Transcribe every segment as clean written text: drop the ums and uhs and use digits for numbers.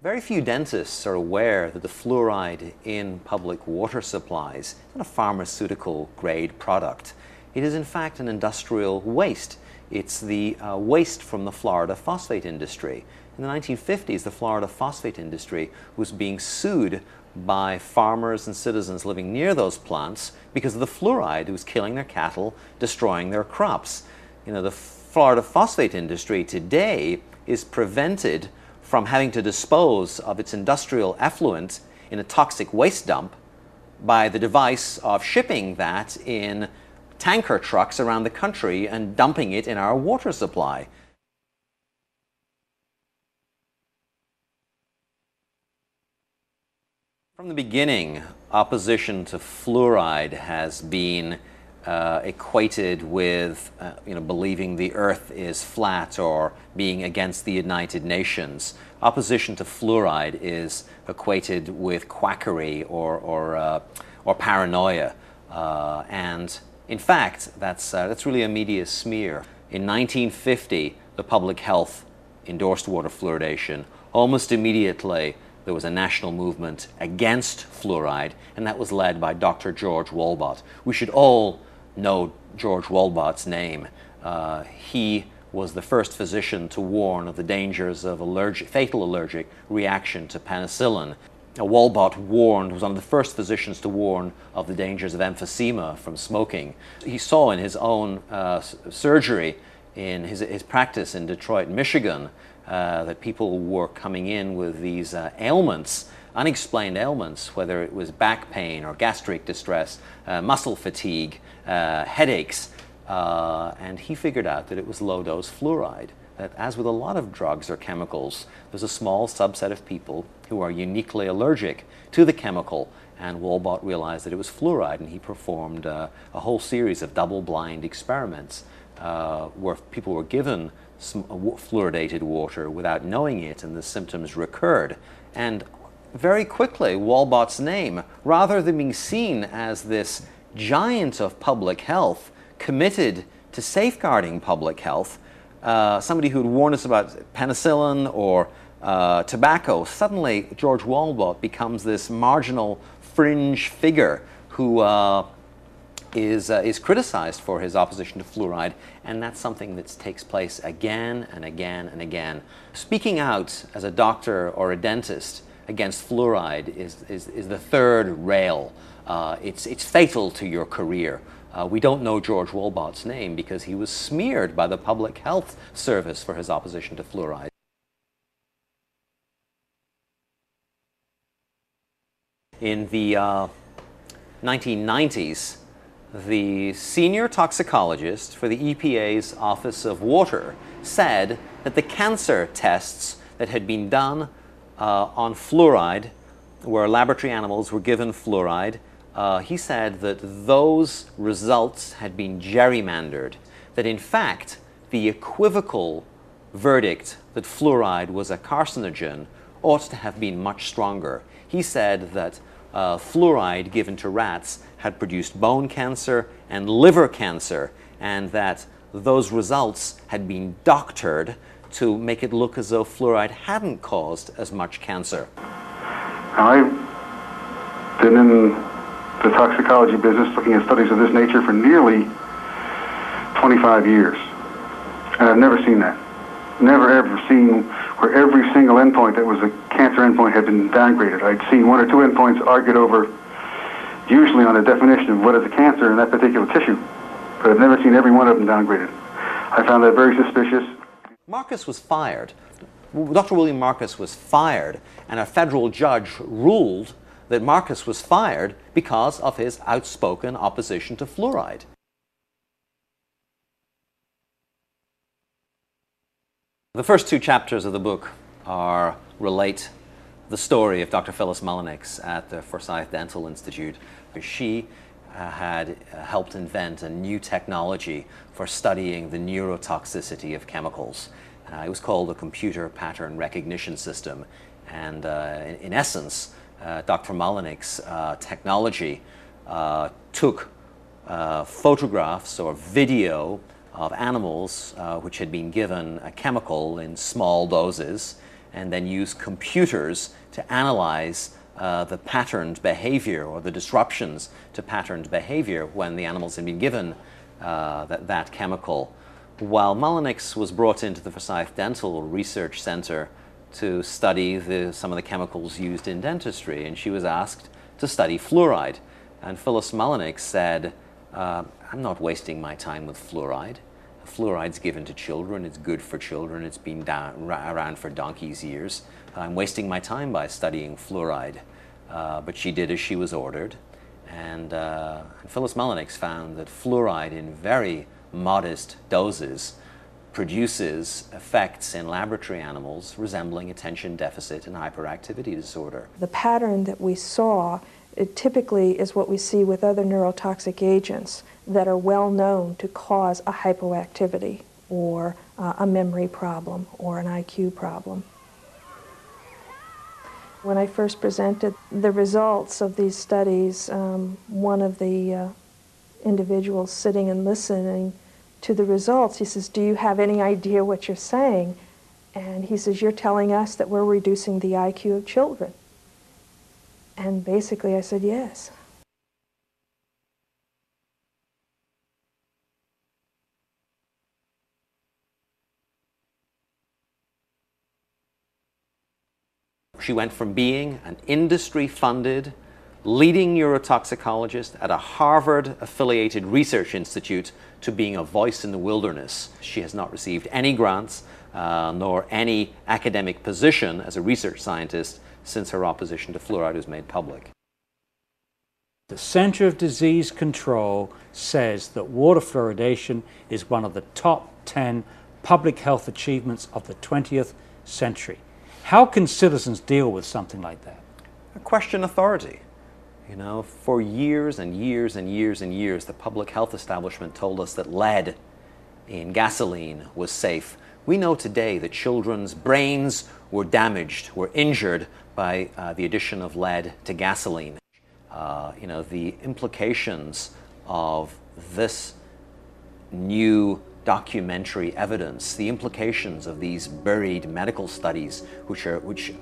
Very few dentists are aware that the fluoride in public water supplies is not a pharmaceutical grade product. It is in fact an industrial waste. It's the waste from the Florida phosphate industry. In the 1950s, the Florida phosphate industry was being sued by farmers and citizens living near those plants because of the fluoride that was killing their cattle, destroying their crops. You know, the Florida phosphate industry today is prevented from having to dispose of its industrial effluent in a toxic waste dump by the device of shipping that in tanker trucks around the country and dumping it in our water supply. From the beginning, opposition to fluoride has been equated with believing the earth is flat or being against the United Nations. Opposition to fluoride is equated with quackery or paranoia. And in fact, that's really a media smear. In 1950, the public health endorsed water fluoridation. Almost immediately, there was a national movement against fluoride, and that was led by Dr. George Wolbott. We should all know George Wolbott's name. He was the first physician to warn of the dangers of fatal allergic reaction to penicillin. Wolbott was one of the first physicians to warn of the dangers of emphysema from smoking. He saw in his own surgery, in his practice in Detroit, Michigan, that people were coming in with these ailments, unexplained ailments, whether it was back pain or gastric distress, muscle fatigue, headaches, and he figured out that it was low-dose fluoride. That, as with a lot of drugs or chemicals, there's a small subset of people who are uniquely allergic to the chemical, and Wolbott realized that it was fluoride, and he performed a whole series of double-blind experiments where people were given fluoridated water without knowing it, and the symptoms recurred. And very quickly, Wolbott's name, rather than being seen as this giant of public health committed to safeguarding public health, somebody who had warned us about penicillin or tobacco, suddenly George Wolbott becomes this marginal fringe figure who is criticized for his opposition to fluoride, and that's something that takes place again and again and again. Speaking out as a doctor or a dentist against fluoride is the third rail. It's fatal to your career. We don't know George Wolbott's name because he was smeared by the Public Health Service for his opposition to fluoride. In the 1990s, the senior toxicologist for the EPA's Office of Water said that the cancer tests that had been done on fluoride, where laboratory animals were given fluoride, he said that those results had been gerrymandered, that in fact the equivocal verdict that fluoride was a carcinogen ought to have been much stronger. He said that fluoride given to rats had produced bone cancer and liver cancer, and that those results had been doctored to make it look as though fluoride hadn't caused as much cancer. I've been in the toxicology business looking at studies of this nature for nearly 25 years, and I've never seen that. Never ever seen where every single endpoint that was a cancer endpoint had been downgraded. I'd seen one or two endpoints argued over, usually on a definition of what is a cancer in that particular tissue, but I've never seen every one of them downgraded. I found that very suspicious. Marcus was fired. Dr. William Marcus was fired, and a federal judge ruled that Marcus was fired because of his outspoken opposition to fluoride. The first two chapters of the book relate the story of Dr. Phyllis Mullenix at the Forsyth Dental Institute. She had helped invent a new technology for studying the neurotoxicity of chemicals. It was called the computer pattern recognition system, and in essence, Dr. Mullenix's technology took photographs or video of animals which had been given a chemical in small doses, and then use computers to analyze the patterned behavior or the disruptions to patterned behavior when the animals had been given that chemical. While Mullenix was brought into the Forsyth Dental Research Center to study some of the chemicals used in dentistry, and she was asked to study fluoride. And Phyllis Mullenix said, I'm not wasting my time with fluoride. Fluoride's given to children, it's good for children, it's been around for donkey's years. I'm wasting my time by studying fluoride. But she did as she was ordered. And Phyllis Mullenix found that fluoride in very modest doses produces effects in laboratory animals resembling attention deficit and hyperactivity disorder. The pattern that we saw, it typically is what we see with other neurotoxic agents that are well known to cause a hypoactivity or a memory problem or an IQ problem. When I first presented the results of these studies, one of the individuals sitting and listening to the results, he says, "Do you have any idea what you're saying?" And he says, "You're telling us that we're reducing the IQ of children." And basically I said, yes. She went from being an industry-funded, leading neurotoxicologist at a Harvard-affiliated research institute to being a voice in the wilderness. She has not received any grants nor any academic position as a research scientist since her opposition to fluoride was made public. The Center of Disease Control says that water fluoridation is one of the top 10 public health achievements of the 20th century. How can citizens deal with something like that? Question authority. You know, for years and years and years and years, the public health establishment told us that lead in gasoline was safe. We know today that children's brains were damaged, were injured by the addition of lead to gasoline. You know, the implications of this new documentary evidence, the implications of these buried medical studies, which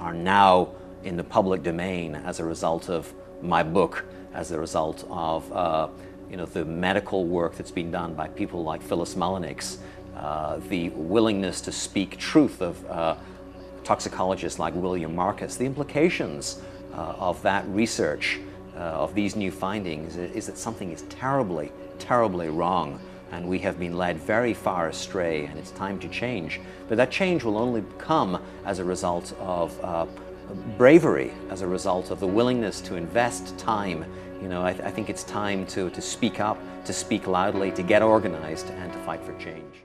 are now in the public domain as a result of my book, as a result of you know, the medical work that's been done by people like Phyllis Mullenix, the willingness to speak truth of toxicologists like William Marcus. The implications of that research, of these new findings, is that something is terribly, terribly wrong, and we have been led very far astray, and it's time to change. But that change will only come as a result of bravery, as a result of the willingness to invest time. You know, I think it's time to speak up, to speak loudly, to get organized, and to fight for change.